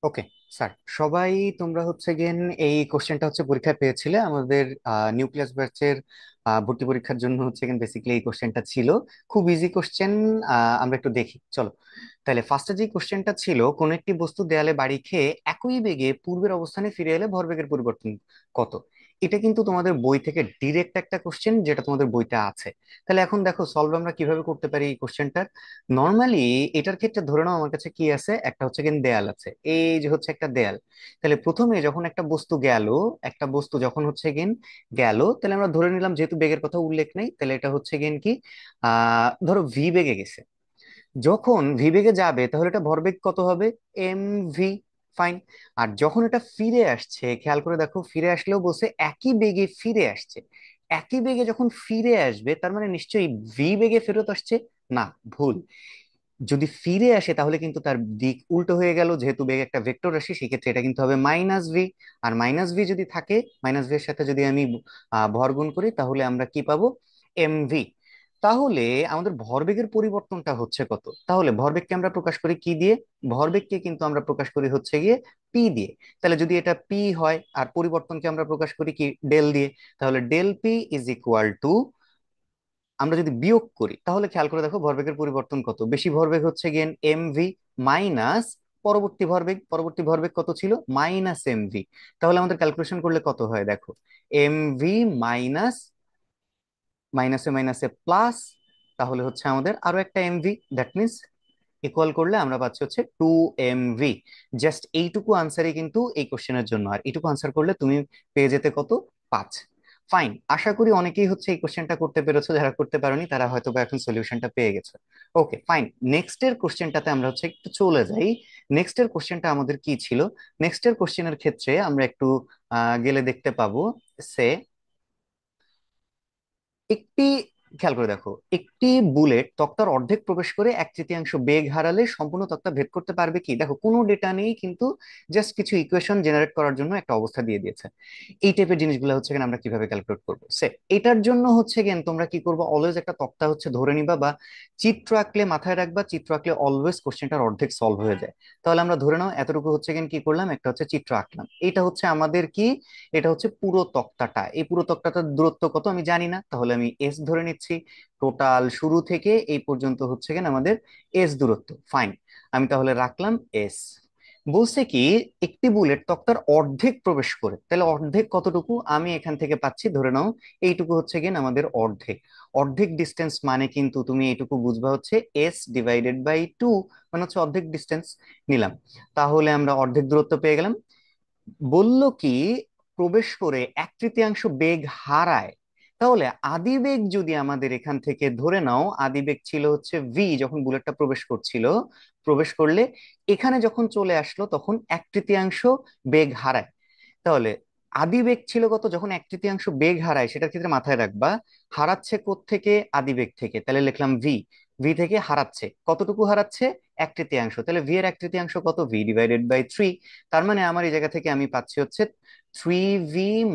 Okay sir, সবাই তোমরা হচ্ছে গিয়ে এই কোশ্চেনটা হচ্ছে পরীক্ষায় পেয়েছিলে আমাদের নিউক্লিয়াস ব্যাচের ভর্তি পরীক্ষার জন্য হচ্ছে গিয়ে বেসিক্যালি এই কোশ্চেনটা ছিল। খুব ইজি কোশ্চেন। আমরা একটু দেখি চলো। তাহলে ফার্স্টে যে কোশ্চেনটা ছিল, কোন একটি বস্তু দেয়ালে বাড়ি খেয়ে একই বেগে পূর্বের অবস্থানে ফিরে এলে ভরবেগের পরিবর্তন কত? এটা কিন্তু তোমাদের বই থেকে ডিরেক্ট একটা কোশ্চেন, যেটা তোমাদের বইতে আছে। তাহলে এখন দেখো সলভ আমরা কিভাবে করতে পারি এই কোশ্চেনটার। নর্মালি এটার ক্ষেত্রে ধরে নাও আমার কাছে কি আছে, একটা হচ্ছে কিন দেয়াল আছে, এই যে হচ্ছে একটা দেয়াল। তাহলে প্রথমে যখন একটা বস্তু গেল, একটা বস্তু যখন হচ্ছে গিন গেল, তাহলে আমরা ধরে নিলাম যেহেতু বেগের কথা উল্লেখ নেই, তাহলে এটা হচ্ছে গিন কি, ধরো ভি বেগে গেছে। যখন ভি বেগে যাবে তাহলে এটা ভরবেগ কত হবে? M V. ফাইন। আর যখন এটা ফিরে আসছে, খেয়াল করে দেখো, ফিরে আসলেও বলছে একই বেগে ফিরে আসছে। একই বেগে যখন ফিরে আসবে তার মানে নিশ্চয়ই ভি বেগে ফেরত আসছে। না, ভুল। যদি ফিরে আসে তাহলে কিন্তু তার দিক উল্টো হয়ে গেল, যেহেতু বেগ একটা ভেক্টর রাশি, সেক্ষেত্রে এটা কিন্তু হবে মাইনাস ভি। আর মাইনাস ভি যদি থাকে, মাইনাস ভি এর সাথে যদি আমি ভর গুণ করি, তাহলে আমরা কি পাবো? M V. তাহলে আমাদের ভরবেগের পরিবর্তনটা হচ্ছে কত? তাহলে ভরবেগকে আমরা প্রকাশ করি কি দিয়ে? ভরবেগকে কিন্তু আমরা প্রকাশ করি হচ্ছে গিয়ে পি দিয়ে। তাহলে যদি এটা পি হয় আর পরিবর্তনকে আমরা প্রকাশ করি কি, ডেল দিয়ে, তাহলে del P is equal to, আমরা যদি বিয়োগ করি তাহলে খেয়াল করে দেখো ভরবেগের পরিবর্তন কত। বেশি ভরবেগ হচ্ছে গিয়ে এম ভি মাইনাস পরবর্তী ভরবেগ। পরবর্তী ভরবেগ কত ছিল? Minus M V. তাহলে আমাদের ক্যালকুলেশন করলে কত হয় দেখো, এম ভি মাইনাস মাইনাসে মাইনাসে প্লাস, তাহলে হচ্ছে আমাদের আরো একটা এমভি, দ্যাট মিনস ইকুয়াল করলে আমরা পাচ্ছি হচ্ছে 2 MV। জাস্ট এইটুকু আনসারই কিন্তু এই কোশ্চেনের জন্য, আর এইটুকু আনসার করলে তুমি পেয়ে যেতে কত? 5। ফাইন, আশা করি অনেকেই হচ্ছে এই কোশ্চেনটা করতে পেরেছো, যারা করতে পারোনি তারা হয়তো বা এখন সলিউশনটা পেয়ে গেছে। ওকে ফাইন, নেক্সট এর কোশ্চেনটাতে আমরা হচ্ছে একটু চলে যাই। নেক্সট এর কোশ্চেনটা আমাদের কি ছিল? নেক্সট এর কোশ্চেনের ক্ষেত্রে আমরা একটু গেলে দেখতে পাবো সে একটি, খেয়াল করে দেখো, একটি বুলেট তক্তার অর্ধেক প্রবেশ করে 1/3 বেগ হারালে সম্পূর্ণ তক্তা ভেদ করতে পারবে কি? দেখো কোনো ডেটা নেই কিন্তু, জাস্ট কিছু ইকুয়েশন জেনারেট করার জন্য একটা অবস্থা দিয়ে দিয়েছে। এই টাইপের জিনিসগুলো হচ্ছে কিনা আমরা কিভাবে ক্যালকুলেট করবো সে, এটার জন্য হচ্ছে গেন তোমরা কি করবো, অলওয়েজ একটা তক্তা হচ্ছে ধরে নিবা বা চিত্র আঁকলে মাথায় রাখবা, চিত্র আঁকলে অলওয়েজ কোশ্চেনটার অর্ধেক সলভ হয়ে যায়। তাহলে আমরা ধরে নাও এতটুকু হচ্ছে গেন কি করলাম, একটা হচ্ছে চিত্র আঁকলাম, এটা হচ্ছে আমাদের কি, এটা হচ্ছে পুরো তক্তাটা। এই পুরো তক্তাটার দূরত্ব কত আমি জানি না, তাহলে আমি এস ধরে নিচ্ছি। টোটাল শুরু থেকে এই পর্যন্ত হচ্ছে কেন আমাদের এস দূরত্ব। ফাইন, আমি তাহলে রাখলাম এস। বলছে কি, একটি বুলেট তক্তার অর্ধেক প্রবেশ করে, তাহলে অর্ধেক কতটুকু আমি এখান থেকে পাচ্ছি, ধরে নাও এইটুকু হচ্ছে গিয়ে আমাদের অর্ধেক। অর্ধেক ডিস্টেন্স মানে কিন্তু তুমি এইটুকু বুঝবা হচ্ছে এস ডিভাইডেড বাই টু, মানে হচ্ছে অর্ধেক ডিস্টেন্স নিলাম। তাহলে আমরা অর্ধেক দূরত্ব পেয়ে গেলাম। বলল কি, প্রবেশ করে 1/3 বেগ হারায়। তাহলে আদি বেগ যদি আমাদের এখান থেকে ধরে নাও, আদি বেগ ছিল হচ্ছে ভি যখন বুলেটটা প্রবেশ করছিল, প্রবেশ করলে এখানে যখন চলে আসলো তখন 1/3 বেগ হারায়। তাহলে আদি বেগ ছিল কত যখন 1/3 বেগ হারায়, সেটার ক্ষেত্রে মাথায় রাখবা হারাচ্ছে থেকে, আদি বেগ থেকে, তাহলে লিখলাম ভি। ভি থেকে হারাচ্ছে কতটুকু, হারাচ্ছে 1/3। তাহলে ভি এর 1/3 কত? V divided by three. তার মানে আমার এই জায়গা থেকে আমি পাচ্ছি হচ্ছে 3V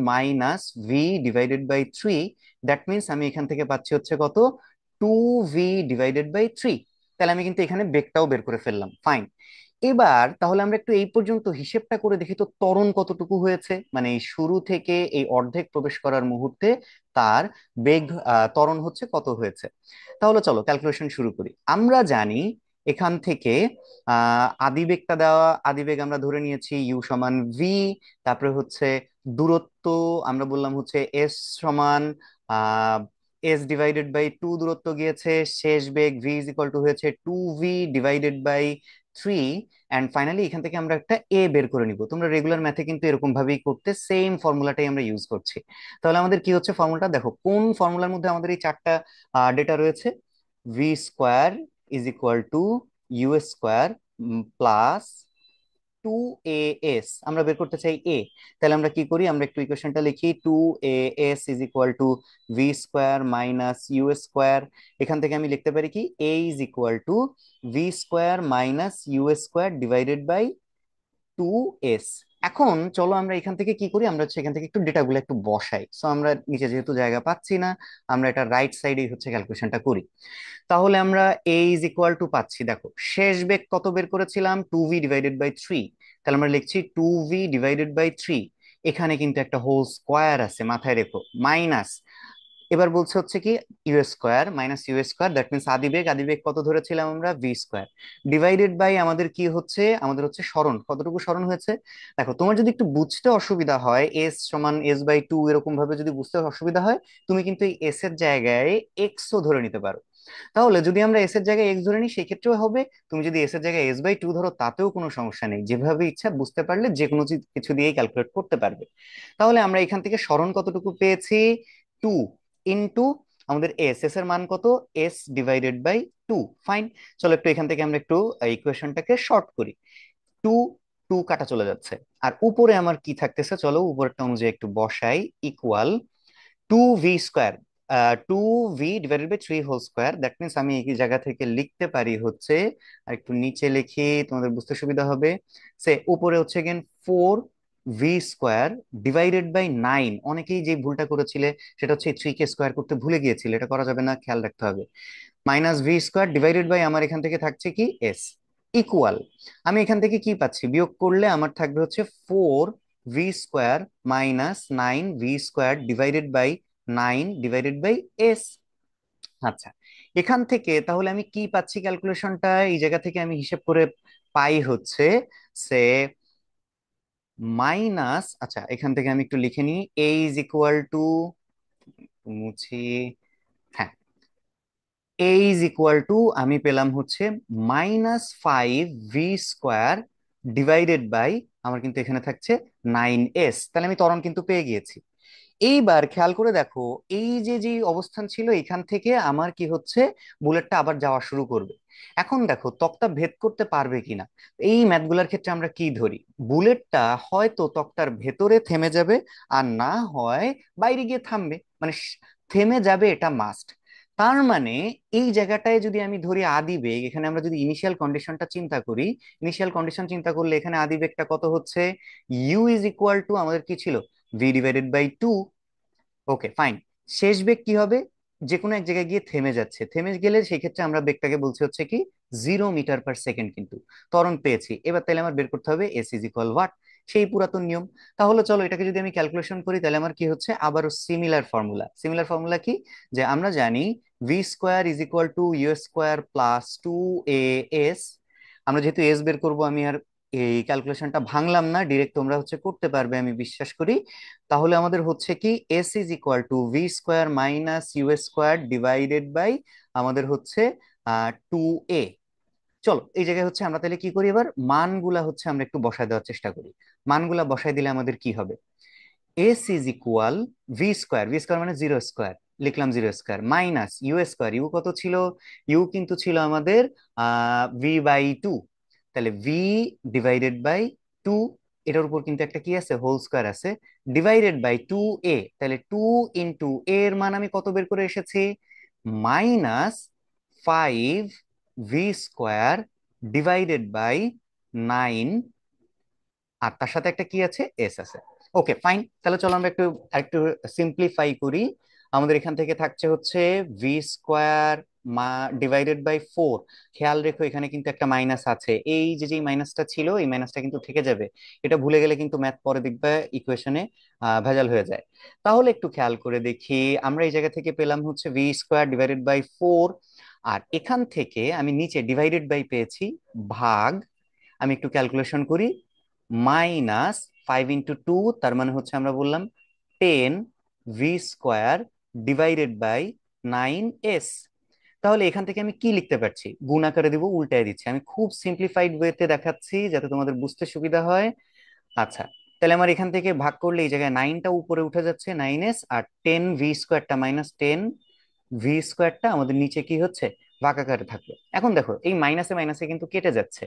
minus V divided by three. That means আমি এখান থেকে পাচ্ছি হচ্ছে কত? 2V divided by three. তাহলে আমি কিন্তু এখানে বেগটাও বের করে ফেললাম। ফাইন। এবার তাহলে আমরা একটু এই পর্যন্ত হিসেবটা করে দেখি তো, ত্বরণ কতটুকু হয়েছে, মানে এই শুরু থেকে এই অর্ধেক প্রবেশ করার মুহূর্তে তার বেগ, ত্বরণ হচ্ছে কত হয়েছে। তাহলে চলো ক্যালকুলেশন শুরু করি। আমরা জানি এখান থেকে আদিবেগটা দেওয়া, আদিবেগ আমরা ধরে নিয়েছি ইউ সমান ভি। তারপরে হচ্ছে দূরত্ব, আমরা বললাম হচ্ছে এস সমান ah S divided by two, দূরত্ব গিয়েছে। শেষ বেগ ভি ইজ ইকুয়াল টু হয়েছে 2V divided by three. And finally এখান থেকে আমরা একটা এ বের করে নিব। তোমরা রেগুলার ম্যাথে কিন্তু এরকম ভাবেই করতে, সেম ফর্মুলাটাই আমরা ইউজ করছি। তাহলে আমাদের কি হচ্ছে ফর্মুলাটা দেখো, কোন ফর্মুলার মধ্যে আমাদের এই চারটা ডেটা রয়েছে? V square is equal to U square plus 2AS, আমরা বের করতে চাই এ। তাহলে আমরা কি করি, আমরা একটু ইকুয়েশনটা লিখি, 2AS is equal to v square minus u square. এখান থেকে আমি লিখতে পারি কি, a is equal to v square minus u square divided by 2S। এখন চলো আমরা এখান থেকে কি করি, আমরা হচ্ছে এখান থেকে একটু ডেটাগুলো একটু বসাই। সো আমরা নিচে যেহেতু জায়গা পাচ্ছি না, আমরা এটা রাইট সাইডেই হচ্ছে ক্যালকুলেশনটা করি। তাহলে আমরা এ ইজ ইকুয়াল টু পাচ্ছি, দেখো শেষ বেগ কত বের করেছিলাম, 2v/3। তাহলে আমরা লিখছি 2v/3। এখানে কিন্তু একটা হোল স্কোয়ার আছে, মাথায় রেখো, মাইনাস, এবার বলছে হচ্ছে কি u square minus u square, that means আদিবেগ, আদিবেগ কত ধরেছিলাম আমরা, ভি স্কোয়ার, ডিভাইডেড বাই আমাদের কি হচ্ছে, আমাদের হচ্ছে সরণ, কতটুকু সরণ হয়েছে। দেখো তোমার যদি একটু বুঝতে অসুবিধা হয়, এস সমান s/2 এরকম ভাবে যদি বুঝতে অসুবিধা হয়, তুমি কিন্তু এই এস এর জায়গায় এক্সও ধরে নিতে পারো। তাহলে যদি আমরা এস এর জায়গায় এক্স ধরে নিই সেই ক্ষেত্রেও হবে, তুমি যদি এস এর জায়গায় s/2 ধরো তাতেও কোনো সমস্যা নেই, যেভাবে ইচ্ছা বুঝতে পারলে যে কোনো কিছু দিয়েই ক্যালকুলেট করতে পারবে। তাহলে আমরা এখান থেকে সরণ কতটুকু পেয়েছি, 2 ইন্টু আমাদের এস, এস এর মান কত, s/2। ফাইন। চলো একটু এখান থেকে আমরা একটু ইকুয়েশনটাকে শর্ট করি। 2, 2 কাটা চলে যাচ্ছে। আর উপরে আমার কি থাকতেছে, চলো উপরেরটা অনুযায়ী একটু বসাই, equal 2v², 2v/3 whole square, that means আমি এই জায়গা থেকে লিখতে পারি হচ্ছে, আর একটু নিচে লিখি তোমাদের বুঝতে সুবিধা হবে, সে উপরে হচ্ছে গেন 4v² ডিভাইডেড বাই 9। অনেকেই যে ভুলটা করেছিলে সেটা হচ্ছে 3 কে স্কোয়ার করতে ভুলে গিয়েছিলে, এটা করা যাবে না, খেয়াল রাখতে হবে। -v² ডিভাইডেড বাই আমার এখান থেকে থাকছে কি এস, ইকুয়াল, আমি এখান থেকে কি পাচ্ছি, বিয়োগ করলে আমার থাকবে হচ্ছে 4v² -9v² divided by 9/s। আচ্ছা, এখান থেকে তাহলে আমি কি পাচ্ছি, ক্যালকুলেশনটা এই জায়গা থেকে আমি হিসেব করে পাই হচ্ছে, সে মাইনাস, আচ্ছা এখান থেকে আমি একটু লিখে নিই, এ ইজ ইকুয়াল টু, মুছি, হ্যাঁ, এ ইজ ইকুয়াল টু আমি পেলাম হচ্ছে -5v² ডিভাইডেড বাই, আমার কিন্তু এখানে থাকছে 9s। তাহলে আমি ত্বরণ কিন্তু পেয়ে গিয়েছি। এইবার খেয়াল করে দেখো, এই যে যে অবস্থান ছিল এখান থেকে আমার কি হচ্ছে, বুলেটটা আবার যাওয়া শুরু করবে। এখন দেখো তক্তা ভেদ করতে পারবে কিনা, এই ম্যাথগুলোর ক্ষেত্রে আমরা কি ধরি, বুলেটটা হয়তো তক্তার ভেতরে থেমে যাবে, আর না হয় বাইরে গিয়ে থামবে, মানে থেমে যাবে, এটা মাস্ট। তার মানে এই জায়গাটায় যদি আমি ধরি আদি বেগ, এখানে আমরা যদি ইনিশিয়াল কন্ডিশনটা চিন্তা করি, ইনিশিয়াল কন্ডিশন চিন্তা করলে এখানে আদি বেগটা কত হচ্ছে, ইউ ইজ ইকুয়াল টু আমাদের কি ছিল, v/2। Okay fine. শেষ বেগ কি হবে, যে কোনো এক জায়গায় গিয়ে থেমে যাচ্ছে, থেমে গেলে সেই ক্ষেত্রে আমরা বেগটাকে বলছি হচ্ছে কি 0 মিটার পার সেকেন্ড, কিন্তু ত্বরণ পেয়েছি। এবার তাহলে আমার বের করতে হবে এস ইজ ইকুয়াল হোয়াট, সেই পুরাতন নিয়ম। তাহলে চলো এটাকে যদি আমি ক্যালকুলেশন করি তাহলে আমার কি হচ্ছে, আবারও সিমিলার ফর্মুলা, সিমিলার ফর্মুলা কি, যে আমরা জানি v² = u² + 2as। আমরা যেহেতু এস বের করব, আমি আর এই ক্যালকুলেশনটা ভাঙলাম না, ডিরেক্ট তোমরা হচ্ছে করতে পারবে আমি বিশ্বাস করি। তাহলে আমাদের হচ্ছে কি S is equal to v² - u² divided by আমাদের হচ্ছে 2a। চলো এই জায়গায় হচ্ছে আমরা তাহলে কি করি, এবার মানগুলা হচ্ছে আমরা একটু বসায় দেওয়ার চেষ্টা করি। মানগুলা বসায় দিলে আমাদের কি হবে, এস ইজ ইকুয়াল v² মানে 0² লিখলাম, 0² মাইনাস ইউ², ইউ কত ছিল, ইউ কিন্তু ছিল আমাদের v/2। তাহলে v/2, এটার উপর কিন্তু একটা কি আছে, হোল স্কোয়ার আছে, ডিভাইডেড বাই 2a। তাহলে 2 × a এর মান আমি কত বের করে এসেছি, -5v² ডিভাইডেড বাই 9, আর তার সাথে একটা কি আছে, এস আছে। ওকে ফাইন, তাহলে চলো আমরা একটু একটু সিম্পলিফাই করি। আমাদের এখান থেকে থাকছে হচ্ছে v² ডিভাইডেড বাই 4। খেয়াল রেখো এখানে কিন্তু একটা মাইনাস আছে, এই যে যে মাইনাসটা ছিল এই মাইনাসটা কিন্তু থেকে যাবে, এটা ভুলে গেলে কিন্তু ম্যাথ পরে দেখবে ইকুয়েশনে ভেজাল হয়ে যায়। তাহলে একটু খেয়াল করে দেখি, আমরা এই জায়গা থেকে পেলাম হচ্ছে v² ডিভাইডেড বাই 4, আর এখান থেকে আমি নিচে ডিভাইডেড বাই পেয়েছি ভাগ, আমি একটু ক্যালকুলেশন করি, -5 × 2, তার মানে হচ্ছে আমরা বললাম 10v² ডিভাইডেড বাই 9s। তাহলে এখান থেকে আমি কি লিখতে পারছি, গুণ আকারে দিব, উল্টায় দিচ্ছি, আমি খুব সিম্পলিফাইড ওয়েতে দেখাচ্ছি যাতে তোমাদের বুঝতে সুবিধা হয়। আচ্ছা, তাহলে আমার এখান থেকে ভাগ করলে এই জায়গায় 9টা উপরে উঠে যাচ্ছে 9s, আর 10v²টা -10v²টা আমাদের নিচে কি হচ্ছে, ভাগ আকারে থাকলো। এখন দেখো এই মাইনাসে মাইনাসে কিন্তু কেটে যাচ্ছে,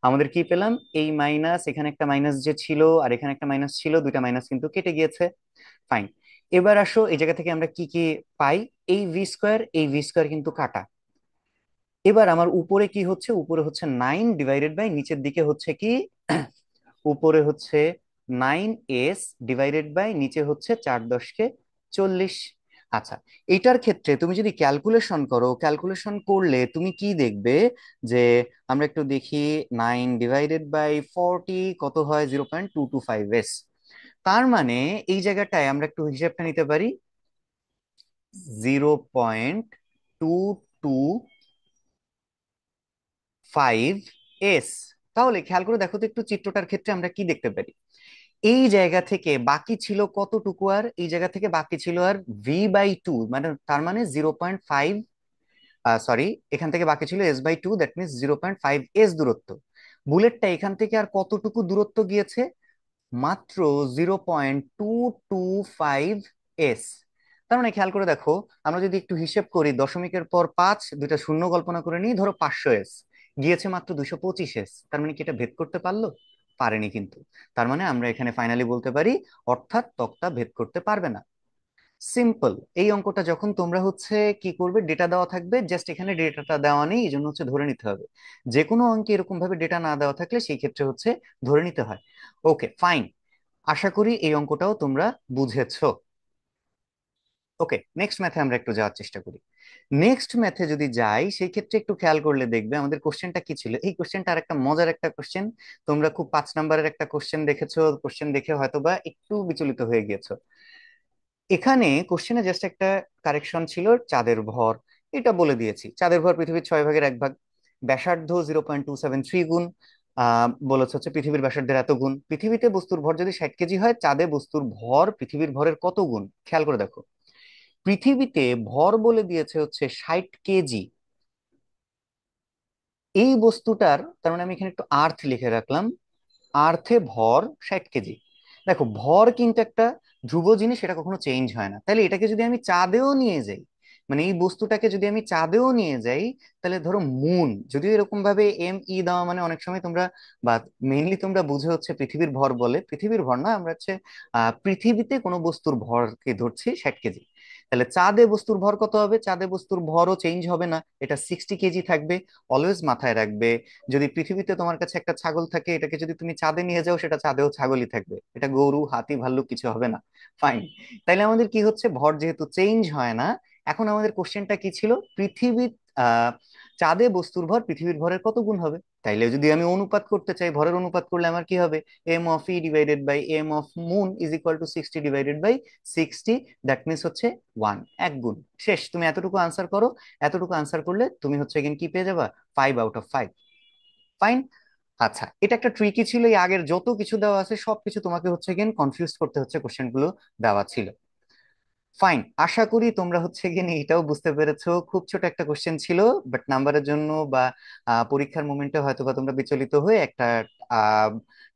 আমাদের কি পেলাম, এই মাইনাস, এখানে একটা মাইনাস যে ছিল আর এখানে একটা মাইনাস ছিল, দুইটা মাইনাস কিন্তু কেটে গিয়েছে। ফাইন। এবার আসো এই জায়গা থেকে আমরা কি কি পাই, এই v² কিন্তু কাটা। এবার আমার উপরে কি হচ্ছে, উপরে হচ্ছে 9 ডিভাইডেড বাই নিচের দিকে হচ্ছে কি উপরে হচ্ছে 9s ডিভাইডেড বাই নিচে হচ্ছে 4×10⁻40। আচ্ছা, এটার ক্ষেত্রে তুমি যদি ক্যালকুলেশন করো, ক্যালকুলেশন করলে তুমি কি দেখবে যে আমরা একটু দেখি, 9 ডিভাইডেড বাই 40 কত হয়, 0.225s। তার মানে এই জায়গাটায় আমরা একটু হিসেবটা নিতে পারি, 0.225s। তাহলে খেয়াল করে দেখো তো একটু চিত্রটার ক্ষেত্রে আমরা কি দেখতে পারি। এই জায়গা থেকে বাকি ছিল কতটুকু, আর এই জায়গা থেকে বাকি ছিল আর v/2, মানে তার মানে 0.5, সরি, এখান থেকে বাকি ছিল s/2, দ্যাট মিনস 0.5s দূরত্ব। বুলেটটা এখান থেকে আর কতটুকু দূরত্ব গিয়েছে, মাত্র 0.225s। তার মানে খেয়াল করে দেখো, আমরা যদি একটু হিসেব করি, দশমিকের পর 5, দুইটা শূন্য কল্পনা করে নিই, ধরো 500s, গিয়েছে মাত্র 225s। তার মানে কি এটা ভেদ করতে পারলো? পারেনি কিন্তু। তার মানে আমরা এখানে ফাইনালি বলতে পারি, অর্থাৎ তক্তা ভেদ করতে পারবে না। সিম্পল। এই অঙ্কটা যখন তোমরা হচ্ছে কি করবে, ডেটা দেওয়া থাকবে, জাস্ট এখানে ডেটাটা দেওয়া নেই, এই জন্য হচ্ছে ধরে নিতে হবে। যে কোনো অঙ্কে এরকম ভাবে ডেটা না দেওয়া থাকলে সেই ক্ষেত্রে হচ্ছে ধরে নিতে হয়। ওকে, ফাইন। আশা করি এই অঙ্কটাও তোমরা বুঝেছো। ওকে, নেক্সট ম্যাথে আমরা একটু যাওয়ার চেষ্টা করি। নেক্সট ম্যাথে যদি যাই, সেই ক্ষেত্রে একটু খেয়াল করলে দেখবে আমাদের কোশ্চেনটা কি ছিল। এই কোশ্চেনটা আর একটা মজার একটা কোশ্চেন। তোমরা খুব 5 নাম্বারের একটা কোশ্চেন দেখেছো, কোশ্চেন দেখে হয়তোবা একটু বিচলিত হয়ে গিয়েছো। এখানে কোশ্চেনে জাস্ট একটা কারেকশন ছিল, চাঁদের ভর। এটা বলে দিয়েছি, চাঁদের ভর পৃথিবীর 6 ভাগের 1 ভাগ, ব্যাসার্ধ 0.273 গুণ, বলেছে হচ্ছে পৃথিবীর ব্যাসার্ধের এত গুণ। পৃথিবীতে বস্তুর ভর যদি 60 কেজি হয়, চাঁদে বস্তুর ভর পৃথিবীর ভরের কত গুণ। খেয়াল করে দেখো, পৃথিবীতে ভর বলে দিয়েছে হচ্ছে 60 কেজি। এই বস্তুটার, তার মানে আমি এখানে একটু আর্থ লিখে রাখলাম, আর্থে ভর 60 কেজি। দেখো, ভর কিন্তু একটা ধ্রুব জিনিস, এটা কখনো চেঞ্জ হয় না। তাহলে এটাকে যদি আমি চাঁদেও নিয়ে যাই, মানে এই বস্তুটাকে যদি আমি চাঁদেও নিয়ে যাই, তাহলে ধরো মুন, যদিও এরকম ভাবে দেওয়া মানে অনেক সময় তোমরা, বা মেইনলি তোমরা বুঝে হচ্ছে পৃথিবীর ভর বলে, পৃথিবীর ভর না, আমরা হচ্ছে পৃথিবীতে কোনো বস্তুর ভরকে ধরছি 60 কেজি। তাহলে চাঁদে বস্তুর ভর কত হবে, চাঁদে বস্তুর ভরও চেঞ্জ হবে না, এটা 60 কেজি থাকবে। অলওয়েজ মাথায় রাখবে, যদি পৃথিবীতে তোমার কাছে একটা ছাগল থাকে, এটাকে যদি তুমি চাঁদে নিয়ে যাও, সেটা চাঁদেও ছাগলই থাকবে, এটা গরু হাতি ভাল্লুক কিছু হবে না। ফাইন। তাইলে আমাদের কি হচ্ছে, ভর যেহেতু চেঞ্জ হয় না, এখন আমাদের কোশ্চেনটা কি ছিল, পৃথিবীর আহ চাঁদে বস্তুর ভর পৃথিবীর ভরের কত গুণ হবে। তাইলে যদি আমি অনুপাত করতে চাই, ভরের অনুপাত করলে আমার কি হবে, m/e/m/1 = 60/60। দ্যাট মিনস হচ্ছে 1 গুণ। শেষ, তুমি এতটুকু আনসার করো। এতটুকু আনসার করলে তুমি হচ্ছে কি পেয়ে যাবা, 5/5। ফাইন। আচ্ছা, এটা একটা ট্রিকি ছিল, এই আগের যত কিছু দেওয়া আছে সবকিছু তোমাকে হচ্ছে কনফিউজ করতে হচ্ছে, কোশ্চেন গুলো দেওয়া ছিল। ফাইন, আশা করি তোমরা হচ্ছে এটাও বুঝতে পেরেছো। খুব ছোট একটা কোশ্চেন ছিল, বাট নাম্বারের জন্য বা পরীক্ষার মোমেন্টে হয়তো বা তোমরা বিচলিত হয়ে একটা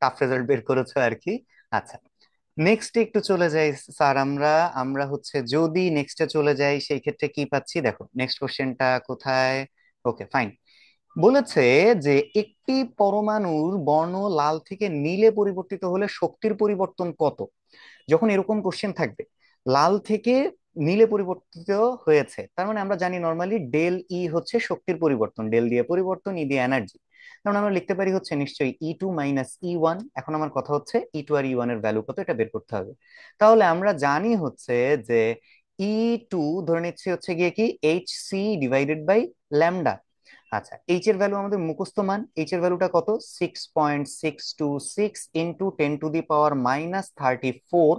টাফ রেজাল্ট বের করেছো আর কি। আচ্ছা, নেক্সট একটু চলে যাই স্যার, আমরা আমরা হচ্ছে যদি নেক্সটে চলে যাই, সেই ক্ষেত্রে কি পাচ্ছি দেখো, নেক্সট কোশ্চেনটা কোথায়। ওকে, ফাইন। বলেছে যে একটি পরমাণুর বর্ণ লাল থেকে নীলে পরিবর্তিত হলে শক্তির পরিবর্তন কত। যখন এরকম কোশ্চেন থাকবে, লাল থেকে নীলে পরিবর্তিত হয়েছে, তার মানে আমরা জানি নর্মালি ডেল ই হচ্ছে শক্তির পরিবর্তন, ডেল দিয়ে পরিবর্তন, ই দিয়ে এনার্জি। তার মানে আমরা লিখতে পারি হচ্ছে নিশ্চয়ই E2 - E1। এখন আমার কথা হচ্ছে E2 আর E1 এর ভ্যালু কত, এটা বের করতে হবে। তাহলে আমরা জানি হচ্ছে যে E2 ধরে নিচ্ছি হচ্ছে গিয়ে কি hc/ল্যামডা। আচ্ছা, এইচ এর ভ্যালু আমাদের মুখস্থ মান, এইচ এর ভ্যালুটা কত, 6.626 × 10⁻³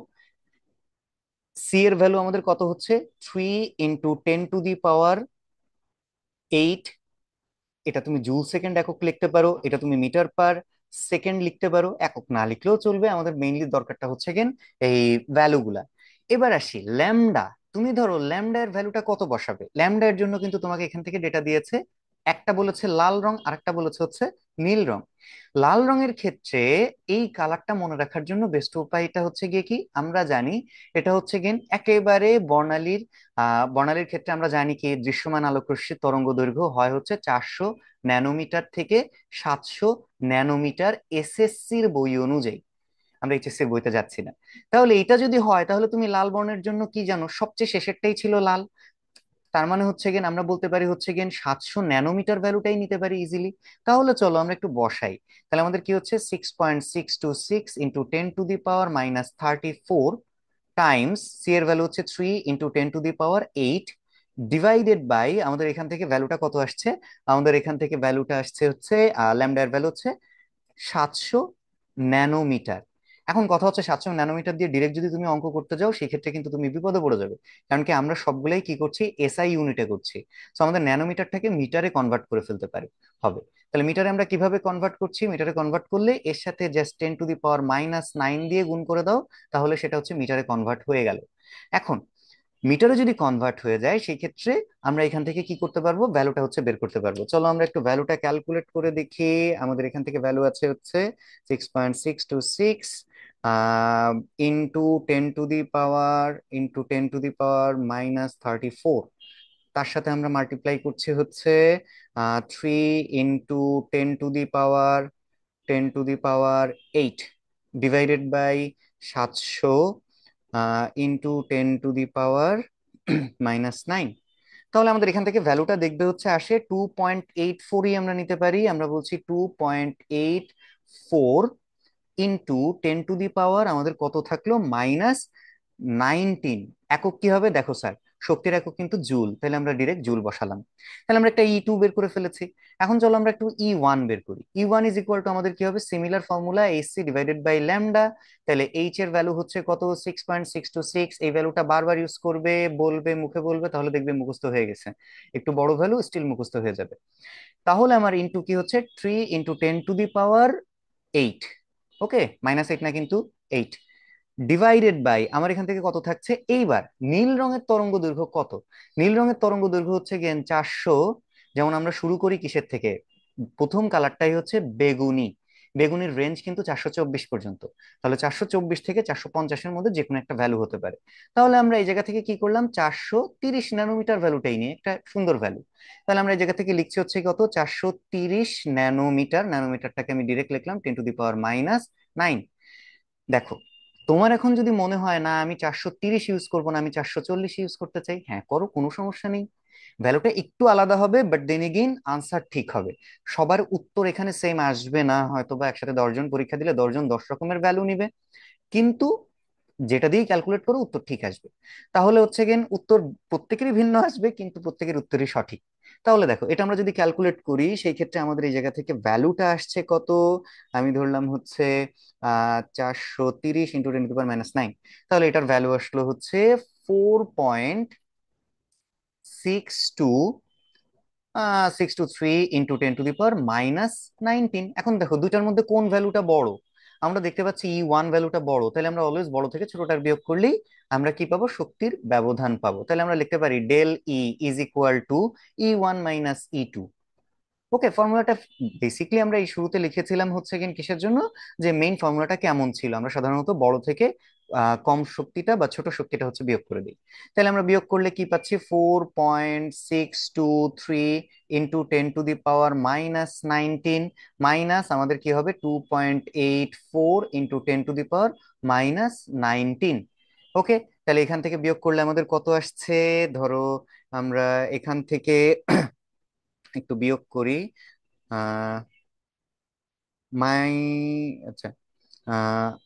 সি এর ভ্যালু আমাদের কত হচ্ছে, 3 × 10⁻8। এটা তুমি জুল সেকেন্ড একক লিখতে পারো, এটা তুমি মিটার পার সেকেন্ড লিখতে পারো, একক না লিখলেও চলবে, আমাদের মেইনলি দরকারটা হচ্ছে এই ভ্যালু গুলা। এবার আসি ল্যামডা। তুমি ধরো ল্যামডা এর ভ্যালুটা কত বসাবে, ল্যামডা এর জন্য কিন্তু তোমাকে এখান থেকে ডেটা দিয়েছে, একটা বলেছে লাল রং আর একটা বলেছে হচ্ছে নীল রং। লাল রঙের ক্ষেত্রে এই কালারটা মনে রাখার জন্য বেস্ট উপায়টা হচ্ছে গিয়ে কি, আমরা জানি এটা হচ্ছে একেবারে বর্ণালীর, বর্ণালীর ক্ষেত্রে আমরা জানি কি দৃশ্যমান আলোকরশ্মির তরঙ্গ দৈর্ঘ্য হয় হচ্ছে 400 ন্যানোমিটার থেকে 700 ন্যানোমিটার, এসএসসির বই অনুযায়ী। আমরা এইচএসসির বইতে যাচ্ছি না। তাহলে এটা যদি হয়, তাহলে তুমি লাল বর্ণের জন্য কি জানো, সবচেয়ে শেষেরটাই ছিল লাল। তার মানে হচ্ছে গিয়ে আমরা বলতে পারি হচ্ছে গিয়ে 700 ন্যানোমিটার ভ্যালুটাই নিতে পারি ইজিলি। তাহলে চলো আমরা একটু বসাই। তাহলে আমাদের কি হচ্ছে 6.626 × 10⁻³ টাইমস সি এর ভ্যালু হচ্ছে 3 × 10⁻8 ডিভাইডেড বাই, আমাদের এখান থেকে ভ্যালুটা কত আসছে, আমাদের এখান থেকে ভ্যালুটা আসছে হচ্ছে ল্যামডার ভ্যালু হচ্ছে 700 ন্যানোমিটার। এখন কথা হচ্ছে 700 ন্যানোমিটার দিয়ে ডিরেক্ট যদি তুমি অঙ্ক করতে যাও সেক্ষেত্রে কিন্তু তুমি বিপদে পড়ে যাবে। কারণ কি আমরা সবগুলাই কি করছি, এসআই ইউনিটে করছি। তো আমাদের ন্যানোমিটারটাকে মিটারে কনভার্ট করে ফেলতে পারে হবে। তাহলে মিটারে আমরা কিভাবে কনভার্ট করছি, মিটারে কনভার্ট করলে এর সাথে জাস্ট 10⁻⁹ দিয়ে গুণ করে দাও, তাহলে সেটা হচ্ছে মিটারে কনভার্ট হয়ে গেল। এখন মিটারে যদি কনভার্ট হয়ে যায় সেই ক্ষেত্রে আমরা এখান থেকে কি করতে পারবো, ভ্যালুটা হচ্ছে বের করতে পারবো। চলো আমরা একটু ভ্যালুটা ক্যালকুলেট করে দেখি। আমাদের এখান থেকে ভ্যালু আছে হচ্ছে 6.626 ইন্টু 10⁻⁻⁻34। তার সাথে আমরা মাল্টিপ্লাই করছি হচ্ছে 3 × 10⁻⁸ ডিভাইডেড বাই 700 × 10⁻⁹ তাহলে আমাদের এখান থেকে ভ্যালুটা দেখবে হচ্ছে আসে 2.84ই আমরা নিতে পারি। আমরা বলছি 2.84 × 10⁻, আমাদের কত থাকলো -19। একক কি হবে দেখো স্যার, শক্তির একক কিন্তু জুল, তাহলে আমরা ডিরেক্ট জুল বসালাম। তাহলে আমরা একটা E2 বের করে ফেলেছি। এখন চলো আমরা একটু E1 বের করি। E1 ইজ ইকুয়াল টু আমাদের কি হবে, similar formula HC divided by lambda. তাহলে এইচ এর ভ্যালু হচ্ছে কত 6.626, এই ভ্যালুটা বারবার ইউজ করবে, বলবে মুখে বলবে, তাহলে দেখবে মুখস্থ হয়ে গেছে। একটু বড় ভ্যালু স্টিল মুখস্থ হয়ে যাবে। তাহলে আমার ইনটু কি হচ্ছে 3 × 10⁻⁸। ওকে, -8 না কিন্তু 8, ডিভাইডেড বাই আমার এখান থেকে কত থাকছে এইবার নীল রঙের তরঙ্গ দৈর্ঘ্য কত। নীল রঙের তরঙ্গ দৈর্ঘ্য হচ্ছে গেন 400। যেমন আমরা শুরু করি কিসের থেকে, প্রথম কালারটাই হচ্ছে বেগুনি, বেগুনির রেঞ্জ কিন্তু 424 পর্যন্ত। তাহলে 424 থেকে 450-এর মধ্যে যে কোনো একটা ভ্যালু হতে পারে। তাহলে আমরা এই জায়গা থেকে কি করলাম, 430 ন্যানোমিটার ভ্যালুটাই নিয়ে একটা সুন্দর ভ্যালু। তাহলে আমরা এই জায়গা থেকে লিখছি হচ্ছে কত 430 ন্যানোমিটার, ন্যানোমিটারটাকে আমি ডিরেক্ট লিখলাম 10⁻⁹। দেখো, তোমার এখন যদি মনে হয় না আমি 430 ইউজ করবো না, আমি 440 ইউজ করতে চাই, হ্যাঁ করো, কোনো সমস্যা নেই। ভ্যালুটা একটু আলাদা হবে, বাট দেন এগেইন আনসার ঠিক হবে। সবার উত্তর এখানে সেম আসবে না, হয়তো বা একসাথে 10 জন পরীক্ষা দিলে 10 জন 10 রকমের ভ্যালু নিবে, কিন্তু যেটা দিয়ে ক্যালকুলেট করো উত্তর ঠিক আসবে। তাহলে হচ্ছে গেন উত্তর প্রত্যেকেরই ভিন্ন আসবে, কিন্তু প্রত্যেকের উত্তরই সঠিক। তাহলে দেখো, এটা আমরা যদি ক্যালকুলেট করি সেই ক্ষেত্রে আমাদের এই জায়গা থেকে ভ্যালুটা আসছে কত, আমি ধরলাম হচ্ছে 430 × 10⁻⁹। তাহলে এটার ভ্যালু আসলো হচ্ছে 4.62623 × 10⁻⁻19। এখন দেখো দুইটার মধ্যে কোন ভ্যালুটা বড়, আমরা দেখতে পাচ্ছি E1 ভ্যালুটা বড়, তাহলে আমরা অলওয়েজ বড় থেকে ছোটটার বিয়োগ করলেই আমরা কি পাবো, শক্তির ব্যবধান পাবো। তাহলে আমরা লিখতে পারি del E is equal to E1 - E2। Okay, ফর্মুলাটা বেসিকলি আমরা এই শুরুতে লিখেছিলাম হচ্ছে কিন কিসের জন্য, যে মেইন ফর্মুলাটা কেমন ছিল, আমরা সাধারণত বড় থেকে কম শক্তিটা বা ছোট শক্তিটা হচ্ছে বিয়োগ করে দিই। তাহলে আমরা বিয়োগ করলে কি পাচ্ছি, 4.623 × 10⁻⁻19 মাইনাস আমাদের কি হবে 2.84 × 10⁻⁻19। ওকে, তাহলে এখান থেকে বিয়োগ করলে আমাদের কত আসছে, ধরো আমরা এখান থেকে একটু বিয়োগ করি। আহ মাই আচ্ছা,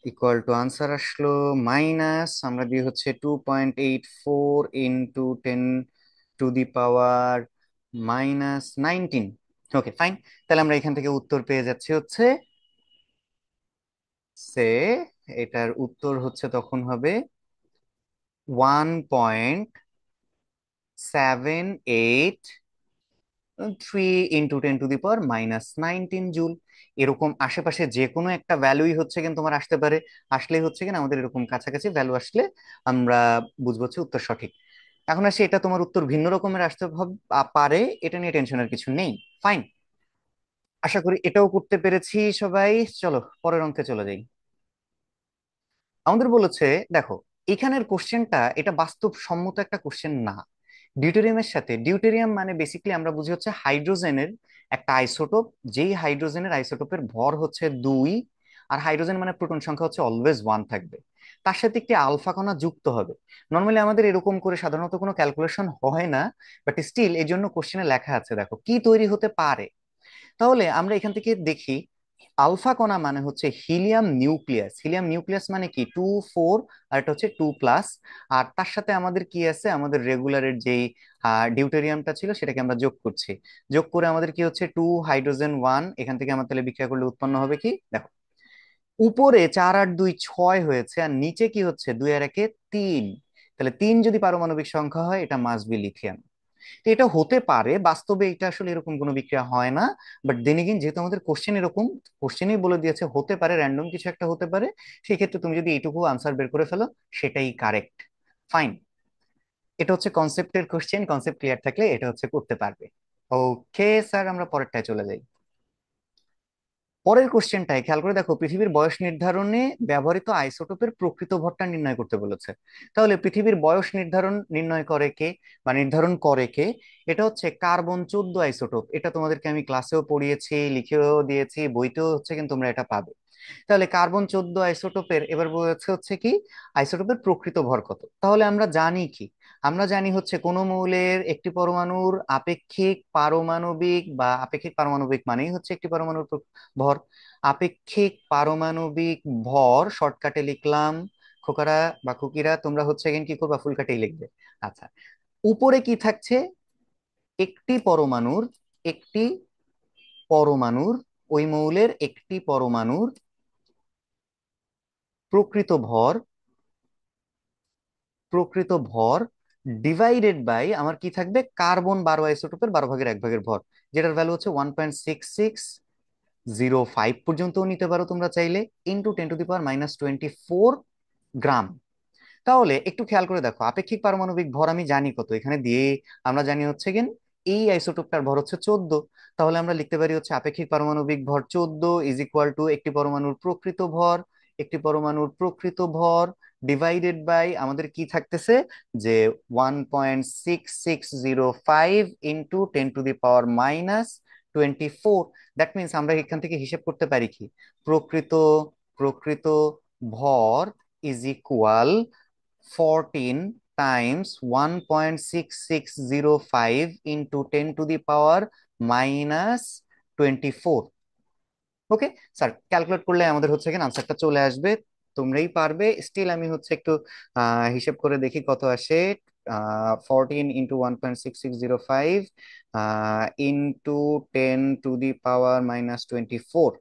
ইকুয়াল টু আনসার আসলো মাইনাস, আমরা দিয়ে হচ্ছে 2.84 × 10⁻⁻19। ওকে ফাইন, তাহলে আমরা এখান থেকে উত্তর পেয়ে যাচ্ছি হচ্ছে সে, এটার উত্তর হচ্ছে তখন হবে 1.783 × 10⁻⁻19 এরকম আশেপাশে যে কোনো একটা ভ্যালুই হচ্ছে কিন্তু তোমার আসতে পারে। আসলেই হচ্ছে কিনা আমাদের এরকম কাছাকাছি ভ্যালু আসলে আমরা বুঝবো হচ্ছে উত্তর সঠিক। এখন আসে এটা তোমার উত্তর ভিন্ন রকমের আসতে পারে, এটা নিয়ে টেনশনের কিছু নেই। ফাইন, আশা করি এটাও করতে পেরেছি সবাই। চলো পরের অঙ্কে চলে যাই। আমাদের বলেছে, দেখো এখানের কোশ্চেনটা এটা বাস্তবসম্মত একটা কোশ্চেন না। ডিউটেরিয়ামের সাথে, ডিউটেরিয়াম মানে বেসিক্যালি আমরা বুঝি হচ্ছে হাইড্রোজেনের একটা আইসোটোপ, যেই হাইড্রোজেনের আইসোটোপের ভর হচ্ছে 2, আর হাইড্রোজেন মানে প্রোটন সংখ্যা হচ্ছে অলওয়েজ ওয়ান থাকবে, তার সাথে একটি আলফা কণা যুক্ত হবে। নর্মালি আমাদের এরকম করে সাধারণত কোনো ক্যালকুলেশন হয় না, বাট স্টিল এই জন্য কোশ্চেনে লেখা আছে, দেখো কি তৈরি হতে পারে। তাহলে আমরা এখান থেকে দেখি, আলফা কণা মানে হচ্ছে হিলিয়াম নিউক্লিয়াস। হিলিয়াম নিউক্লিয়াস মানে কি, 2 4, আর এটা হচ্ছে 2+। আর তার সাথে আমাদের কি আছে, আমাদের রেগুলারের যেই ডিউটেরিয়ামটা ছিল সেটাকে আমরা যোগ করছি। যোগ করে আমাদের কি হচ্ছে, 2 হাইড্রোজেন 1, এখান থেকে আমার তাহলে বিক্রিয়া করলে উৎপন্ন হবে কি, দেখো উপরে 4 8 2 6 হয়েছে, আর নিচে কি হচ্ছে, 2 আর 1 3। তাহলে 3 যদি পারমাণবিক সংখ্যা হয়, এটা মাস্ট বি লিথিয়াম। তো এটা হতে পারে, বাস্তবে এটা আসলে এরকম কোনো বিক্রিয়া হয় না, বাট দেন এগেইন যেহেতু আমাদের কোশ্চেন এরকম, কোশ্চেনেই বলে দিয়েছে হতে পারে, র্যান্ডম কিছু একটা হতে পারে, সেই ক্ষেত্রে তুমি যদি এইটুকু আনসার বের করে ফেলো, সেটাই কারেক্ট। ফাইন। এটা হচ্ছে কনসেপ্টের কোশ্চেন, কনসেপ্ট ক্লিয়ার থাকলে এটা হচ্ছে করতে পারবে। ওকে স্যার, আমরা পরেরটায় চলে যাই। পরের কোশ্চেনটায় খেয়াল করে দেখো, পৃথিবীর বয়স নির্ধারণে ব্যবহৃত আইসোটোপের প্রকৃত ভরটা নির্ণয় করতে বলেছে। তাহলে পৃথিবীর বয়স নির্ণয় করে কে, বা নির্ধারণ করে কে? এটা হচ্ছে কার্বন 14 আইসোটোপ। এটা তোমাদেরকে আমি ক্লাসেও পড়িয়েছি, লিখেও দিয়েছি, বইতেও হচ্ছে কিন্তু তোমরা এটা পাবে। তাহলে কার্বন 14 আইসোটোপের এবার বলছে হচ্ছে কি, আইসোটোপের প্রকৃত ভর কত। তাহলে আমরা জানি কি, আমরা জানি হচ্ছে কোনো মৌলের একটি পরমাণুর আপেক্ষিক পারমাণবিক, বা আপেক্ষিক পারমাণবিক মানেই হচ্ছে একটি পরমাণুর ভর। আপেক্ষিক পারমাণবিক ভর শর্টকাটে লিখলাম। খোকারা বা খুকিরা তোমরা হচ্ছে কি করবা, ফুল কাটেই লিখবে। আচ্ছা, উপরে কি থাকছে, একটি পরমাণুর, একটি পরমাণুর, ওই মৌলের একটি পরমাণুর প্রকৃত ভর, প্রকৃত ভর ডিভাইডেড বাই আমার কি থাকবে, কার্বন 12 আইসোটোপের 12 ভাগের 1 ভাগের ভর, যেটার ভ্যালু হচ্ছে 1.6605 পর্যন্ত নিতে পারো তোমরা চাইলে, ইন্টু 10⁻24 গ্রাম। তাহলে একটু খেয়াল করে দেখো, আপেক্ষিক পারমাণবিক ভর আমি জানি কত, এখানে দিয়ে আমরা জানি হচ্ছে কি, এই আইসোটোপটার ভর হচ্ছে 14। তাহলে আমরা লিখতে পারি হচ্ছে আপেক্ষিক পারমাণবিক ভর 14 ইজ ইকুয়াল টু একটি পরমাণুর প্রকৃত ভর, একটি পরমাণুর প্রকৃত ভর ডিভাইডেড বাই আমাদের কি থাকতেছে, যে 1.6605 ইন্টু 10⁻24। দ্যাট মিনস আমরা এখান থেকে হিসেব করতে পারি কি, প্রকৃত প্রকৃত ভর is equal 14 times 1.6605 into 10⁻24। Okay sir, calculate করলে আমাদের হচ্ছে এখানে আনসারটা চলে আসবে, তোমরাই পারবে। স্টিল আমি হচ্ছে একটু হিসেব করে দেখি কত আসে। 14 into 1.6605 ইন্টু 10⁻24।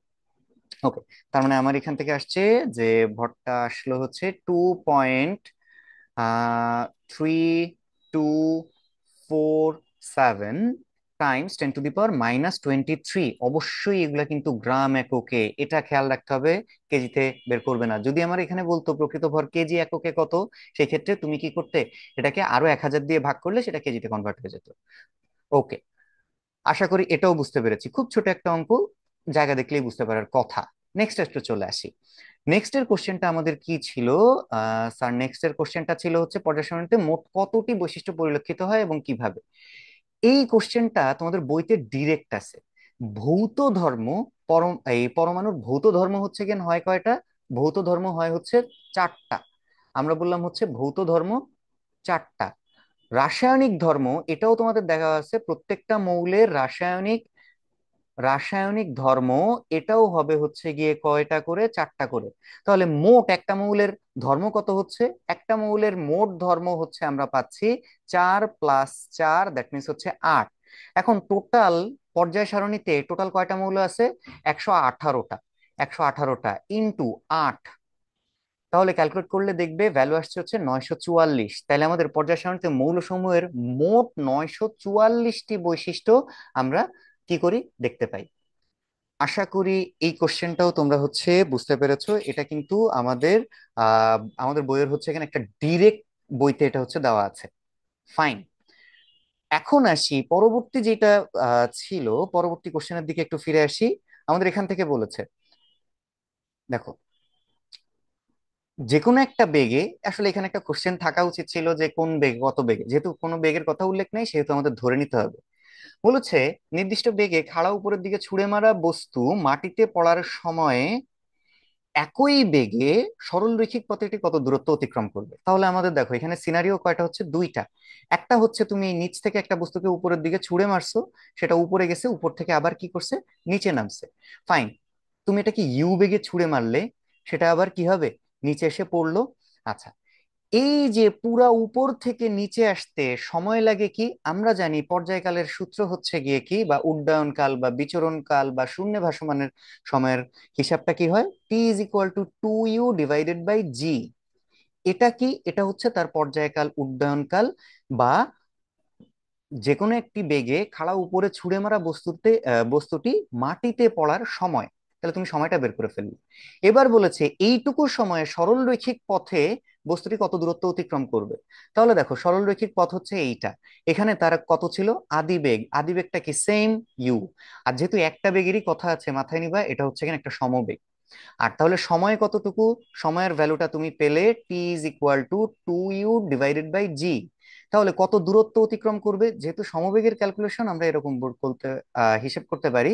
ওকে, তার মানে আমার এখান থেকে আসছে যে ভরটা আসলো হচ্ছে 2.3247 টাইমস 10⁻23। অবশ্যই এগুলা কিন্তু গ্রাম এককে, এটা খেয়াল রাখতে হবে, কেজিতে বের করবে না। যদি আমার এখানে বলতো প্রকৃত ভর কেজি এককে কত, সেই ক্ষেত্রে তুমি কি করতে, এটাকে আরো 1000 দিয়ে ভাগ করলে সেটা কেজিতে কনভার্ট হয়ে যেত। ওকে, আশা করি এটাও বুঝতে পেরেছি, খুব ছোট একটা অঙ্ক, জায়গা দেখলেই বুঝতে পারার কথা। নেক্সট একটু চলে আসি। নেক্সট এর কোশ্চেনটা আমাদের কি ছিল, স্যার নেক্সট এর কোশ্চেনটা ছিল হচ্ছে পর্যায় সারণীতে মোট কতটি বৈশিষ্ট্য পরিলক্ষিত হয় এবং কিভাবে। এই কোশ্চেনটা তোমাদের বইতে ডিরেক্ট আছে। ভৌত ধর্ম, এই পরমাণুর ভৌত ধর্ম হচ্ছে কেন হয় কয়টা, ভৌত ধর্ম হয় হচ্ছে 4টা। আমরা বললাম হচ্ছে ভৌত ধর্ম 4টা। রাসায়নিক ধর্ম, এটাও তোমাদের দেখা আছে, প্রত্যেকটা মৌলের রাসায়নিক, রাসায়নিক ধর্ম এটাও হবে হচ্ছে গিয়ে কয়টা করে, 4টা করে। তাহলে মোট একটা মৌলের ধর্ম কত হচ্ছে, একটা মৌলের মোট ধর্ম হচ্ছে আমরা পাচ্ছি 4+4, দ্যাট মিনস হচ্ছে 8। এখন টোটাল পর্যায় সারণীতে টোটাল কয়টা মৌল আছে, 118টা। 118টা ইন্টু 8, তাহলে ক্যালকুলেট করলে দেখবে ভ্যালু আসছে হচ্ছে 944। তাহলে আমাদের পর্যায় সারণীতে মৌলসমূহের মোট 944টি বৈশিষ্ট্য আমরা কি করি, দেখতে পাই। আশা করি এই কোশ্চেনটাও তোমরা হচ্ছে বুঝতে পেরেছো। এটা কিন্তু আমাদের আমাদের বইয়ের হচ্ছে এখানে একটা ডিরেক্ট, বইতে এটা হচ্ছে দেওয়া আছে। ফাইন। এখন আসি পরবর্তী যেটা ছিল, পরবর্তী কোশ্চেনের দিকে একটু ফিরে আসি। আমাদের এখান থেকে বলেছে, দেখো যে কোনো একটা বেগে, আসলে এখানে একটা কোশ্চেন থাকা উচিত ছিল যে কোন বেগে, কত বেগে, যেহেতু কোনো বেগের কথা উল্লেখ নেই সেহেতু আমাদের ধরে নিতে হবে। বলেছে নির্দিষ্ট বেগে খাড়া উপরের দিকে ছুঁড়ে মারা বস্তু মাটিতে পড়ার সময়ে একই বেগে সরলরৈখিক পথে এটি কত দূরত্ব অতিক্রম করবে। তাহলে আমাদের দেখো এখানে সিনারিও কয়টা হচ্ছে, দুইটা। একটা হচ্ছে তুমি নিচ থেকে একটা বস্তুকে উপরের দিকে ছুঁড়ে মারছো, সেটা উপরে গেছে, উপর থেকে আবার কি করছে, নিচে নামছে। ফাইন। তুমি এটাকে ইউ বেগে ছুঁড়ে মারলে সেটা আবার কি হবে, নিচে এসে পড়লো। আচ্ছা, এই যে পুরা উপর থেকে নিচে আসতে সময় লাগে কি, আমরা জানি পর্যায়কালের সূত্র হচ্ছে গিয়ে কি, বা উড্ডয়ন কাল বা বিচরণ কাল বা শূন্যে ভাসমানের সময়ের হিসাবটা কি হয়, t is equal to 2u divided by g. এটা কি, এটা হচ্ছে তার পর্যায়কাল, উড্ডয়ন কাল, বা যে কোনো একটি বেগে খাড়া উপরে ছুঁড়ে মারা বস্তুটি মাটিতে পড়ার সময়। তাহলে তুমি সময়টা বের করে ফেললে। এবার বলেছে এইটুকু সময়ে সরল রৈখিক পথে বস্তুটি কত দূরত্ব অতিক্রম করবে। তাহলে দেখো সরল রৈখিক পথ হচ্ছে এইটা, এখানে তার কত ছিল, আদিবেগ, আদিবেগটা কি সেম, ইউ। আর যেহেতু একটা বেগেরই কথা আছে মাথায় নিবা, এটা হচ্ছে এখানে একটা সমবেগ। আর তাহলে সময় কতটুকু, সময়ের ভ্যালুটা তুমি পেলে t is equal to 2u divided by g. তাহলে কত দূরত্ব অতিক্রম করবে, যেহেতু সমবেগের ক্যালকুলেশন আমরা এরকম বলতে হিসেব করতে পারি,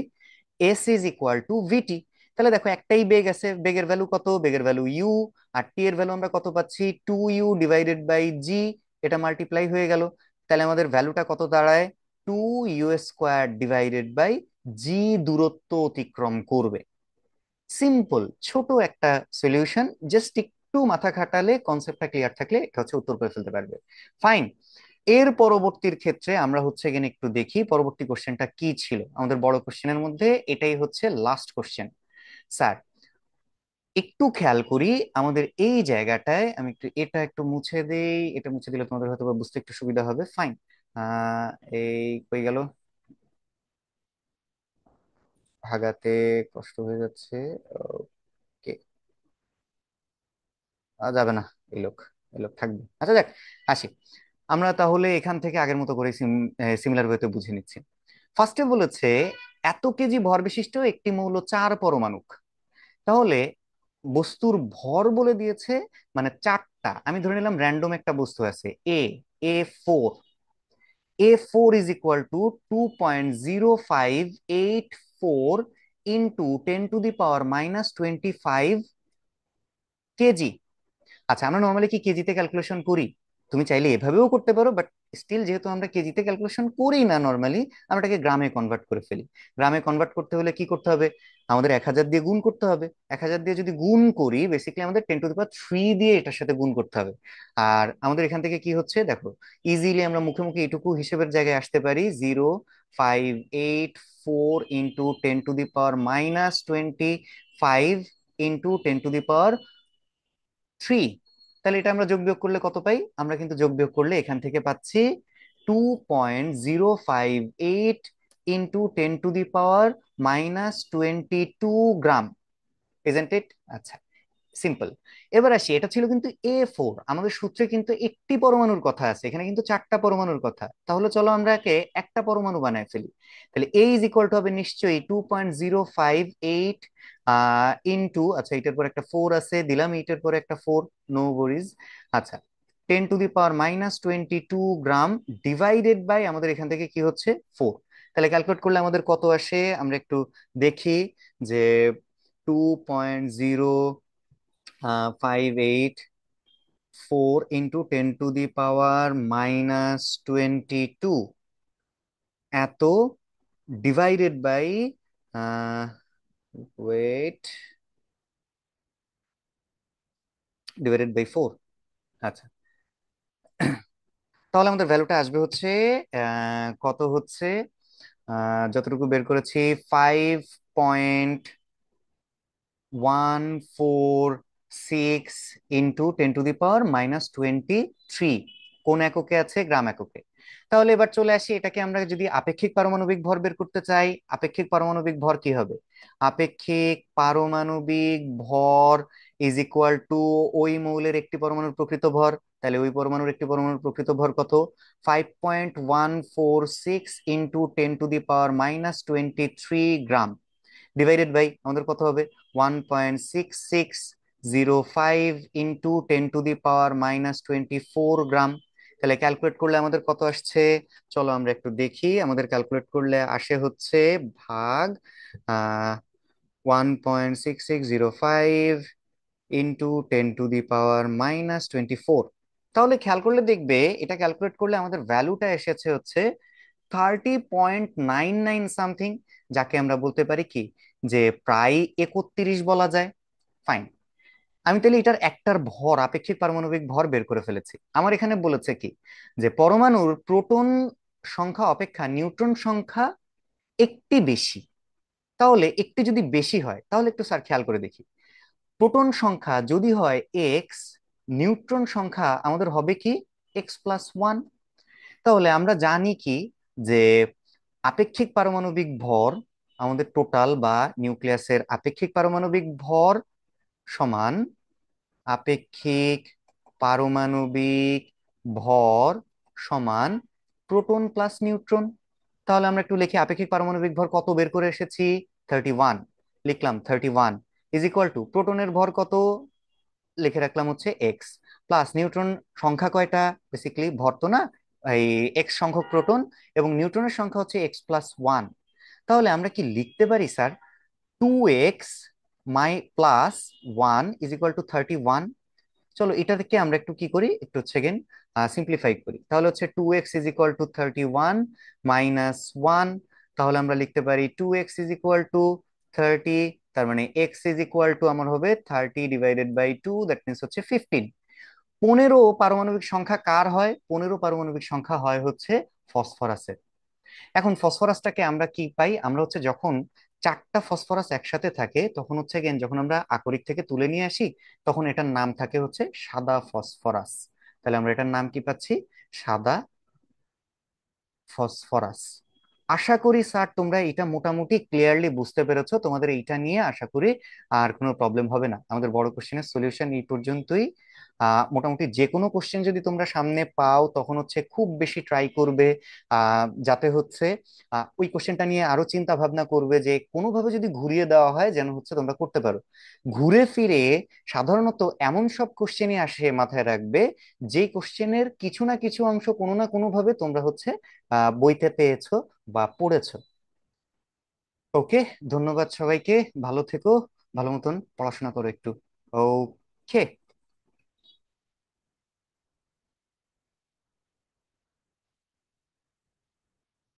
এস ইজ ইকুয়াল টু ভিটি। তাহলে দেখো একটাই বেগ আছে, বেগের ভ্যালু কত, বেগের ভ্যালু ইউ, আর টি এর ভ্যালু আমরা কত পাচ্ছি, 2u ডিভাইডেড বাই জি। এটা মাল্টিপ্লাই হয়ে গেল। তাহলে আমাদের ভ্যালুটা কত দাঁড়ায়, 2u স্কোয়ার ডিভাইডেড বাই জি দূরত্ব অতিক্রম করবে। সিম্পল ছোট একটা সলিউশন, জাস্ট একটু মাথা খাটালে, কনসেপ্টটা ক্লিয়ার থাকলে এটা হচ্ছে উত্তর করে ফেলতে পারবে। ফাইন। এর পরবর্তীর ক্ষেত্রে আমরা হচ্ছে এখানে একটু দেখি পরবর্তী কোশ্চেনটা কি ছিল আমাদের বড় কোশ্চেনের মধ্যে, এটাই হচ্ছে লাস্ট কোশ্চেন। স্যার একটু খেয়াল করি আমাদের এই জায়গাটায়, আমি একটু এটা একটু মুছে দেই, এটা মুছে দিলে তোমাদের হয়তো বা বুঝতে একটু সুবিধা হবে। ফাইন। আহ এই কই গেল, ভাগাতে কষ্ট হয়ে যাচ্ছে। ওকে, যাবে না, এই লোক, এই লোক থাকবে। আচ্ছা যাক, আসি। আমরা তাহলে এখান থেকে আগের মতো করে সিমিলার ওয়েতে বুঝে নিচ্ছি। ফার্স্টে বলেছে এত কেজি ভর বিশিষ্ট একটি মৌল 4 পরমাণুক। তাহলে বস্তুর ভর বলে দিয়েছে, মানে 4টা। আমি ধরে নিলাম র্যান্ডম একটা বস্তু আছে এ, A4, A4 is equal two 2.0584 into 10⁻⁻25 KG. আচ্ছা, আমরা নর্মালি কি কেজিতে ক্যালকুলেশন করি? তুমি চাইলে এভাবেও করতে পারো, বাট স্টিল যেহেতু আমরা কেজিতে ক্যালকুলেশন করি না নর্মালি, আমরা এটাকে গ্রামে কনভার্ট করে ফেলি। গ্রামে কনভার্ট করতে হলে কি করতে হবে, আমাদের 1000 দিয়ে গুণ করতে হবে। 1000 দিয়ে যদি গুণ করি, বেসিক্যালি আমাদের 10⁻³ দিয়ে এটার সাথে গুণ করতে হবে। আর আমাদের এখান থেকে কি হচ্ছে দেখো, ইজিলি আমরা মুখে মুখে এটুকু হিসেবের জায়গায় আসতে পারি, 0.584 ইন্টু 10⁻⁻25 ইন্টু 10⁻³ তাহলে এটা আমরা যোগ বিয়োগ করলে কত পাই, আমরা কিন্তু যোগ বিয়োগ করলে এখান থেকে পাচ্ছি 2.058 ইন্টু 10⁻⁻22 গ্রাম, ইজন্ট ইট? আচ্ছা, সিম্পল। এবার আসি, এটা ছিল কিন্তু A4, আমাদের সূত্রে কিন্তু একটি পরমাণুর কথা আছে, এখানে কিন্তু 4টা পরমাণুর কথা। তাহলে চলো আমরা একে একটা পরমাণু বানায় ফেলি। তাহলে এ ইজ ইকুয়াল টু হবে নিশ্চয়ই 2.058 ইন্টু, আচ্ছা এইটার পর একটা 4 আছে, দিলাম এইটার পরে একটা 4, নো ওয়ারিজ। আচ্ছা, 10⁻⁻22 গ্রাম ডিভাইডেড বাই আমাদের এখান থেকে কি হচ্ছে 4। তাহলে ক্যালকুলেট করলে আমাদের কত আসে, আমরা একটু দেখি যে 2.058 ইন্টু 10⁻⁻22 এত divided by, wait, divided by 4। আচ্ছা, তাহলে আমাদের ভ্যালুটা আসবে হচ্ছে কত হচ্ছে, যতটুকু বের করেছি, 5.146 ইন্টু 10⁻⁻23। কোন এককে আছে, গ্রাম এককে। তাহলে এবার চলে আসি, এটাকে আমরা যদি আপেক্ষিক পারমাণবিক ভর বের করতে চাই, আপেক্ষিক পারমাণবিক ভর কি হবে, আপেক্ষিক পারমাণবিক ভর ইজ ইকুয়াল টু ওই মৌলের একটি পরমাণুর প্রকৃত ভর। তাহলে ওই পরমাণুর একটি পরমাণুর প্রকৃত ভর কত, 5.146 ইন্টু 10⁻⁻23 গ্রাম, ডিভাইডেড বাই আমাদের কত হবে, 1.6605 ইন্টু 10⁻⁻24 গ্রাম। তাহলে ক্যালকুলেট করলে আমাদের কত আসছে, চলো আমরা একটু দেখি। আমাদের ক্যালকুলেট করলে আসে হচ্ছে ভাগ 1.6605 ইন্টু 10⁻⁻²৪। তাহলে খেয়াল করলে দেখবে এটা ক্যালকুলেট করলে আমাদের ভ্যালুটা এসেছে হচ্ছে 30.99 সামথিং, যাকে আমরা বলতে পারি কি যে প্রায় 31 বলা যায়। ফাইন। আমি তাহলে এটার একটার ভর, আপেক্ষিক পারমাণবিক ভর বের করে ফেলেছি। আমার এখানে বলেছে কি যে পরমাণুর প্রোটন সংখ্যা অপেক্ষা নিউট্রন সংখ্যা একটি বেশি। তাহলে একটি যদি বেশি হয় তাহলে একটু স্যার খেয়াল করে দেখি, প্রোটন সংখ্যা যদি হয় এক্স, নিউট্রন সংখ্যা আমাদের হবে কি x+1। তাহলে আমরা জানি কি যে আপেক্ষিক পারমাণবিক ভর, আমাদের টোটাল বা নিউক্লিয়াসের আপেক্ষিক পারমাণবিক ভর সমান আপেক্ষিক পারমাণবিক ভর সমান প্রোটন প্লাস নিউট্রন। তাহলে আমরা একটু লিখি, আপেক্ষিক পারমাণবিক ভর কত বের করে এসেছি, 31। লিখলাম 31 ইজ ইকুয়াল টু প্রোটনের ভর কত, লিখে রাখলাম হচ্ছে এক্স, প্লাস নিউট্রন সংখ্যা কয়টা, বেসিক্যালি ভর তো না, এই এক্স সংখ্যক প্রোটন, এবং নিউট্রনের সংখ্যা হচ্ছে x+1। তাহলে আমরা কি লিখতে পারি sir, 2x my plus 1 is equal two 31। চলো এটা থেকে আমরা একটু কি করি, একটু সেকেন্ড সিম্পলিফাই করি। তাহলে হচ্ছে 2x is equal two 31 minus 1। তাহলে আমরা লিখতে পারি 2x ইজ ইকুয়াল টু 30, তার মানে x ইজ ইকুয়াল টু আমার হবে 30/2, দ্যাট মিনস হচ্ছে 15। 15 পারমাণবিক সংখ্যা কার হয়, 15 পারমাণবিক সংখ্যা হয় হচ্ছে ফসফরাসের। এখন ফসফরাসটাকে আমরা কি পাই, আমরা হচ্ছে যখন চারটা ফসফরাস একসাথে থাকে তখন হচ্ছে গেন যখন আমরা আকরিক থেকে তুলে নিয়ে আসি তখন এটার নাম থাকে হচ্ছে সাদা ফসফরাস। তাহলে আমরা এটার নাম কি পাচ্ছি, সাদা ফসফরাস। আশা করি স্যার তোমরা এটা মোটামুটি ক্লিয়ারলি বুঝতে পেরেছো, তোমাদের এইটা নিয়ে আশা করি আর কোনো প্রবলেম হবে না। আমাদের বড় কোশ্চেনের সলিউশন এই পর্যন্তই। মোটামুটি যে কোনো কোশ্চেন যদি তোমরা সামনে পাও তখন হচ্ছে খুব বেশি ট্রাই করবে যাতে হচ্ছে ওই কোশ্চেনটা নিয়ে আরো চিন্তা ভাবনা করবে যে কোনোভাবে যদি ঘুরিয়ে দেওয়া হয় যেন হচ্ছে তোমরা করতে পারো। ঘুরে ফিরে সাধারণত এমন সব কোশ্চেনই আসে, মাথায় রাখবে, যে কোশ্চেনের কিছু না কিছু অংশ কোনো না কোনো ভাবে তোমরা হচ্ছে বইতে পেয়েছো বা পড়েছো। ওকে, ধন্যবাদ সবাইকে, ভালো থেকো, ভালো মতন পড়াশোনা করো একটু। ওকে।